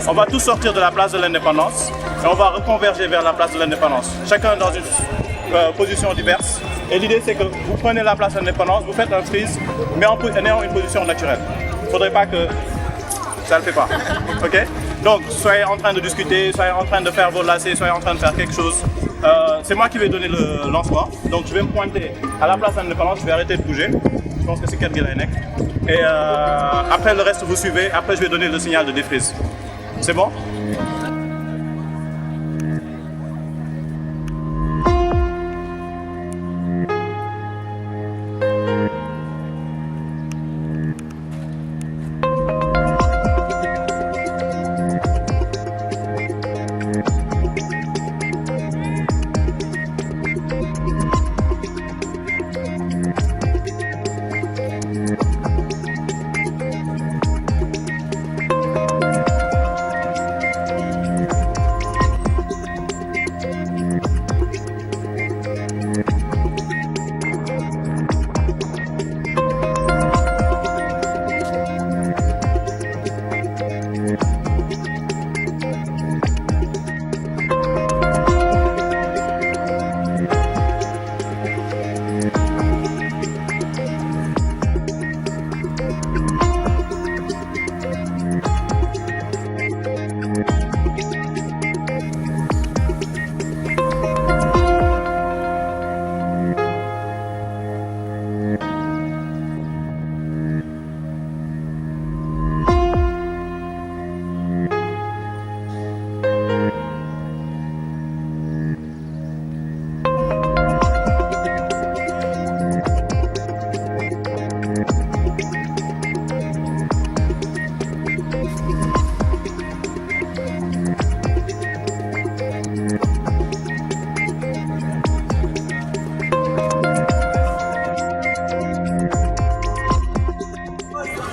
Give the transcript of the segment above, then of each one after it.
On va tous sortir de la place de l'indépendance et on va reconverger vers la place de l'indépendance. Chacun dans une position diverse. Et l'idée, c'est que vous prenez la place de l'indépendance, vous faites un freeze, mais en ayant une position naturelle. Il ne faudrait pas que ça ne le fait pas. Ok? Donc, soyez en train de discuter, soyez en train de faire vos lacets, soyez en train de faire quelque chose. C'est moi qui vais donner le lancement. Donc, je vais me pointer à la place de l'indépendance, je vais arrêter de bouger. Je pense que c'est Kat Guelainek. Et après, le reste, vous suivez. Après, je vais donner le signal de défrise. C'est bon?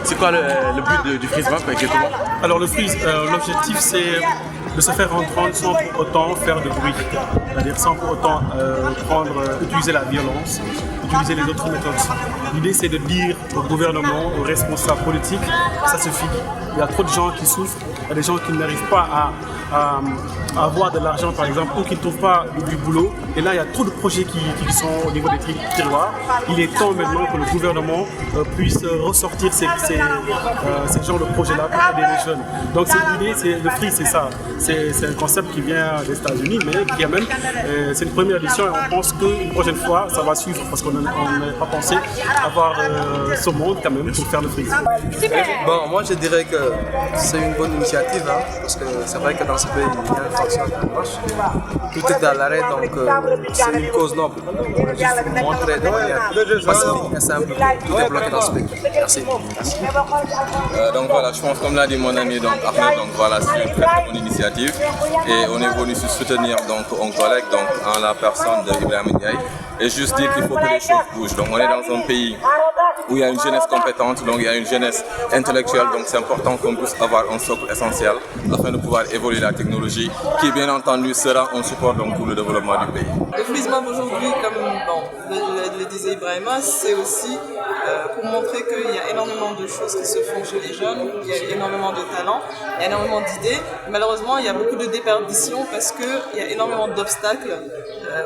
C'est quoi le but du freeze rap exactement? Alors le freeze, l'objectif c'est de se faire entendre sans pour autant faire de bruit, c'est-à-dire sans pour autant utiliser la violence, utiliser les autres méthodes. L'idée c'est de dire au gouvernement, aux responsables politiques, ça suffit. Il y a trop de gens qui souffrent, il y a des gens qui n'arrivent pas à avoir de l'argent par exemple ou qui ne trouvent pas du boulot. Et là il y a trop de projets qui sont au niveau des territoires. Il est temps maintenant que le gouvernement puisse ressortir ces genres de projets-là pour aider les jeunes. Donc l'idée, le freeze, c'est ça. C'est un concept qui vient des États-Unis, mais qui a même, c'est une première édition et on pense qu'une prochaine fois, ça va suivre parce qu'on n'a pas pensé avoir ce monde quand même pour faire le freeze. Bon, moi je dirais que c'est une bonne initiative, hein, parce que c'est vrai que dans ce pays, il y a une fraction qui marche. Tout est à l'arrêt, donc c'est une cause noble. On a juste montrer de manière pacifique et simple que tout est bloqué dans ce pays. Merci. Donc voilà, je pense comme l'a dit mon ami donc Ahmed, donc voilà, c'est une très bonne initiative et on est venu se soutenir donc un collègue donc en la personne de Ibrahima Ndiaye et juste dire qu'il faut que les choses bougent. Donc on est dans un pays où il y a une jeunesse compétente, donc il y a une jeunesse intellectuelle, donc c'est important qu'on puisse avoir un socle essentiel afin de pouvoir évoluer la technologie qui bien entendu sera un support donc, pour le développement du pays. Le freeze mob aujourd'hui, comme le disait Ibrahima, c'est aussi pour montrer qu'il y a énormément de choses qui se font chez les jeunes, il y a énormément de talents, il y a énormément d'idées. Malheureusement, il y a beaucoup de déperditions parce qu'il y a énormément d'obstacles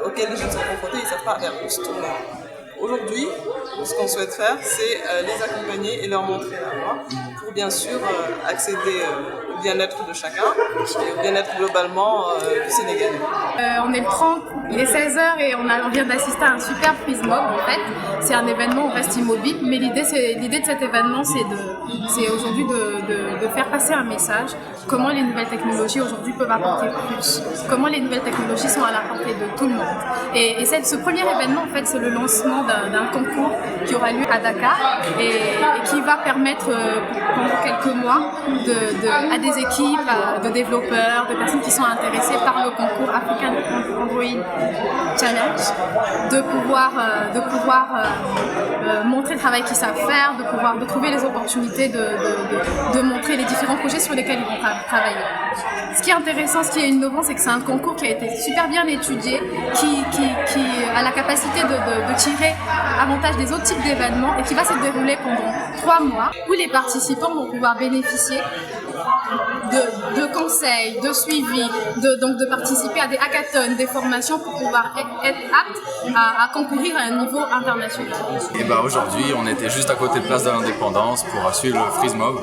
auxquels les jeunes sont confrontés, ils ne savent pas vers où se tourner. Aujourd'hui, ce qu'on souhaite faire, c'est les accompagner et leur montrer la voie pour bien sûr accéder au bien-être de chacun et au bien-être globalement du Sénégalais. On est le 30, il est 16h et on vient d'assister à un super freeze mob en fait. C'est un événement, on reste immobile, mais l'idée de cet événement c'est aujourd'hui de faire passer un message. Comment les nouvelles technologies aujourd'hui peuvent apporter plus. Comment les nouvelles technologies sont à la portée de tout le monde. Et ce premier événement en fait c'est le lancement d'un concours qui aura lieu à Dakar et qui va permettre pendant quelques mois à des équipes de développeurs, de personnes qui sont intéressées par le concours African Android Challenge de pouvoir montrer le travail qu'ils savent faire, de trouver les opportunités de montrer les différents projets sur lesquels ils vont travailler. Ce qui est intéressant, ce qui est innovant, c'est que c'est un concours qui a été super bien étudié, qui a la capacité de tirer avantage des autres types d'événements et qui va se dérouler pendant 3 mois où les participants vont pouvoir bénéficier de conseils, de suivi, donc de participer à des hackathons, des formations pour pouvoir être apte à concourir à un niveau international. Et aujourd'hui, on était juste à côté de Place de l'Indépendance pour suivre le Freeze Mob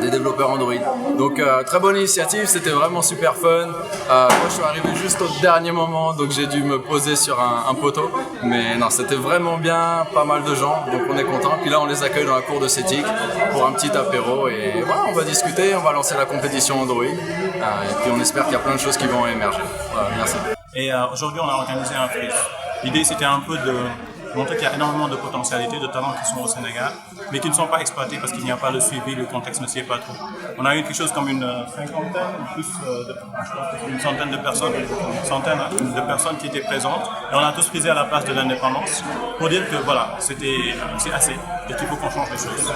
des développeurs Android. Donc très bonne initiative, c'était vraiment super fun. Moi je suis arrivé juste au dernier moment, donc j'ai dû me poser sur un poteau. Mais non, c'était vraiment bien, pas mal de gens, donc on est content. Puis là on les accueille dans la cour de Cétic pour un petit apéro et voilà, on va discuter, on va lancer la compétition Android. Et puis on espère qu'il y a plein de choses qui vont émerger. Voilà, merci. Et aujourd'hui on a organisé un freeze. L'idée c'était un peu de montrer qu'il y a énormément de potentialités, de talents qui sont au Sénégal, mais qui ne sont pas exploités parce qu'il n'y a pas le suivi, le contexte ne s'y est pas trop. On a eu quelque chose comme une cinquantaine, plus une centaine de personnes, qui étaient présentes, et on a tous prisé à la place de l'indépendance pour dire que voilà, c'est assez et qu'il faut qu'on change les choses.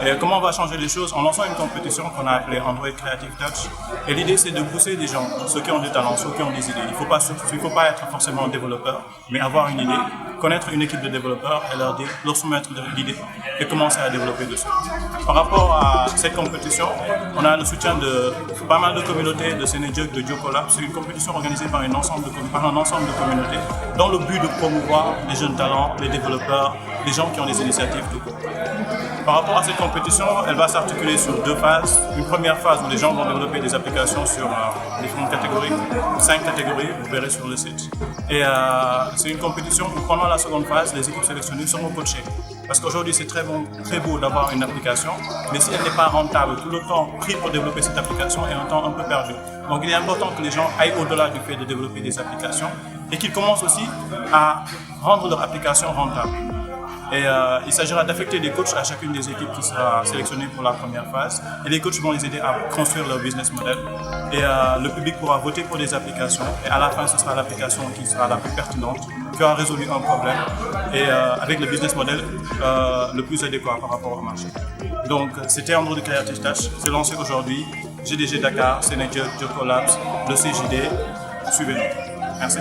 Et comment on va changer les choses? En lançant une compétition qu'on a appelée Android Creative Touch. Et l'idée c'est de pousser des gens, ceux qui ont du talent, ceux qui ont des idées. Il ne faut pas être forcément un développeur, mais avoir une idée, connaître une équipe de développeurs et leur soumettre l'idée et commencer à développer dessus. Par rapport à cette compétition, on a le soutien de pas mal de communautés, de Sénéjuk, de Diocolab. C'est une compétition organisée par un ensemble de communautés dans le but de promouvoir les jeunes talents, les développeurs, les gens qui ont des initiatives tout court. Par rapport à cette compétition, elle va s'articuler sur deux phases. Une première phase où les gens vont développer des applications sur différentes catégories, 5 catégories, vous verrez sur le site. Et c'est une compétition où pendant la seconde phase, les équipes sélectionnées seront coachées. Parce qu'aujourd'hui, c'est très beau d'avoir une application, mais si elle n'est pas rentable, tout le temps pris pour développer cette application est un temps un peu perdu. Donc il est important que les gens aillent au-delà du fait de développer des applications et qu'ils commencent aussi à rendre leur application rentable. Et il s'agira d'affecter des coachs à chacune des équipes qui sera sélectionnée pour la première phase. Et les coachs vont les aider à construire leur business model. Et le public pourra voter pour des applications. Et à la fin, ce sera l'application qui sera la plus pertinente, qui aura résolu un problème. Et avec le business model le plus adéquat par rapport au marché. Donc c'était Android Creative Touch. C'est lancé aujourd'hui. GDG Dakar, Sénéjuk, Diocolab, le CJD. Suivez-nous. Merci.